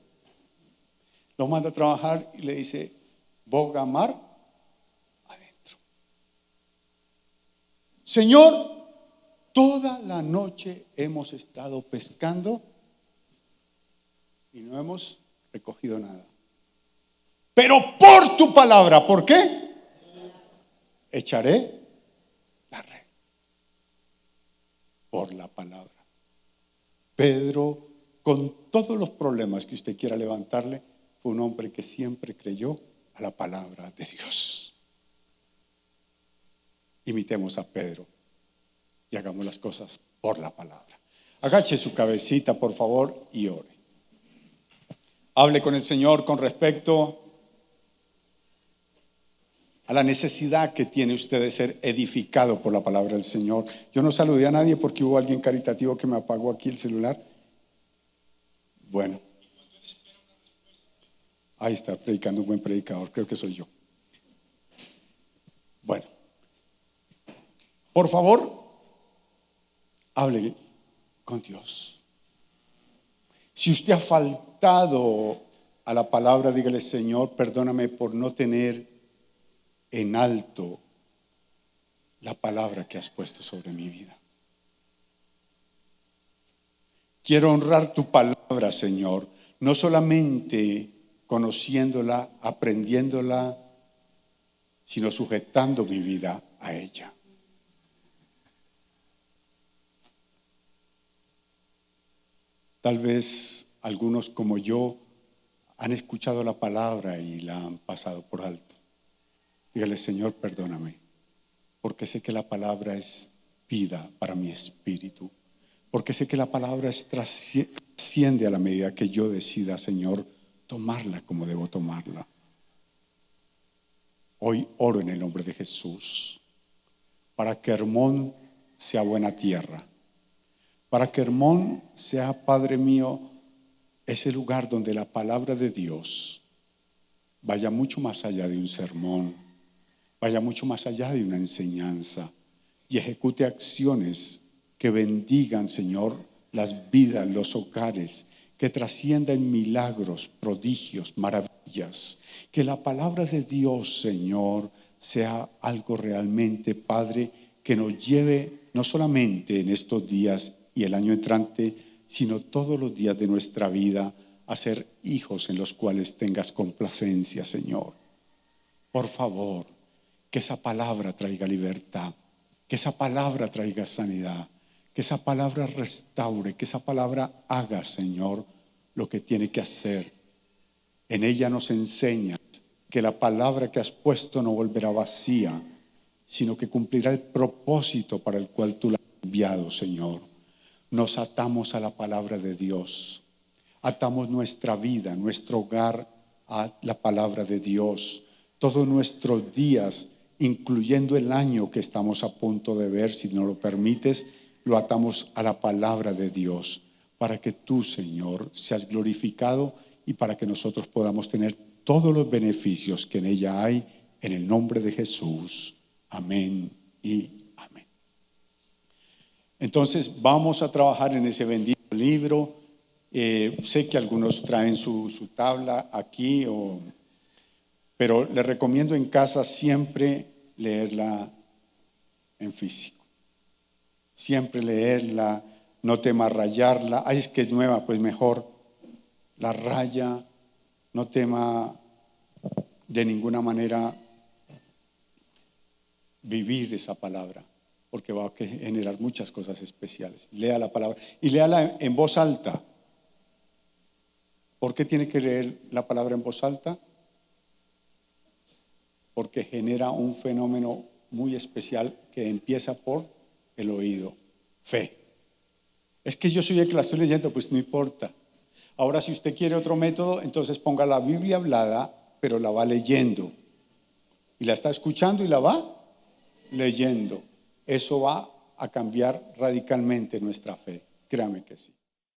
Lo manda a trabajar y le dice, boga mar adentro. Señor, toda la noche hemos estado pescando y no hemos recogido nada. Pero por tu palabra, ¿por qué? Echaré la red. Por la palabra. Pedro, con todos los problemas que usted quiera levantarle, fue un hombre que siempre creyó a la palabra de Dios. Imitemos a Pedro y hagamos las cosas por la palabra. Agache su cabecita, por favor, y ore. Hable con el Señor con respecto a la necesidad que tiene usted de ser edificado por la palabra del Señor. Yo no saludé a nadie porque hubo alguien caritativo que me apagó aquí el celular. Bueno, ahí está predicando un buen predicador, creo que soy yo. Bueno, por favor, hable con Dios. Si usted ha faltado a la palabra, dígale, Señor, perdóname por no tener en alto la palabra que has puesto sobre mi vida. Quiero honrar tu palabra, Señor, no solamente conociéndola, aprendiéndola, sino sujetando mi vida a ella. Tal vez algunos como yo han escuchado la palabra y la han pasado por alto. Dígale, Señor, perdóname, porque sé que la palabra es vida para mi espíritu, porque sé que la palabra trasciende a la medida que yo decida, Señor, tomarla como debo tomarla. Hoy oro en el nombre de Jesús, para que Hermón sea buena tierra, para que Hermón sea, Padre mío, ese lugar donde la palabra de Dios vaya mucho más allá de un sermón, vaya mucho más allá de una enseñanza y ejecute acciones que bendigan, Señor, las vidas, los hogares, que trasciendan milagros, prodigios, maravillas. Que la palabra de Dios, Señor, sea algo realmente, Padre, que nos lleve no solamente en estos días y el año entrante, sino todos los días de nuestra vida a ser hijos en los cuales tengas complacencia, Señor. Por favor, que esa palabra traiga libertad, que esa palabra traiga sanidad, que esa palabra restaure, que esa palabra haga, Señor, lo que tiene que hacer. En ella nos enseñas que la palabra que has puesto no volverá vacía, sino que cumplirá el propósito para el cual tú la has enviado, Señor. Nos atamos a la palabra de Dios, atamos nuestra vida, nuestro hogar a la palabra de Dios, todos nuestros días, incluyendo el año que estamos a punto de ver, si no lo permites, lo atamos a la palabra de Dios, para que tú, Señor, seas glorificado y para que nosotros podamos tener todos los beneficios que en ella hay, en el nombre de Jesús. Amén y amén. Entonces vamos a trabajar en ese bendito libro. Sé que algunos traen su tabla aquí, pero les recomiendo en casa siempre leerla en físico. Siempre leerla, no tema rayarla. Ay, es que es nueva, pues mejor la raya. No tema de ninguna manera vivir esa palabra, porque va a generar muchas cosas especiales. Lea la palabra y léala en voz alta. ¿Por qué tiene que leer la palabra en voz alta? Porque genera un fenómeno muy especial que empieza por el oído. Fe. Es que yo soy el que la estoy leyendo, pues no importa. Ahora, si usted quiere otro método, entonces ponga la Biblia hablada, pero la va leyendo. Y la está escuchando y la va leyendo. Eso va a cambiar radicalmente nuestra fe. Créame que sí.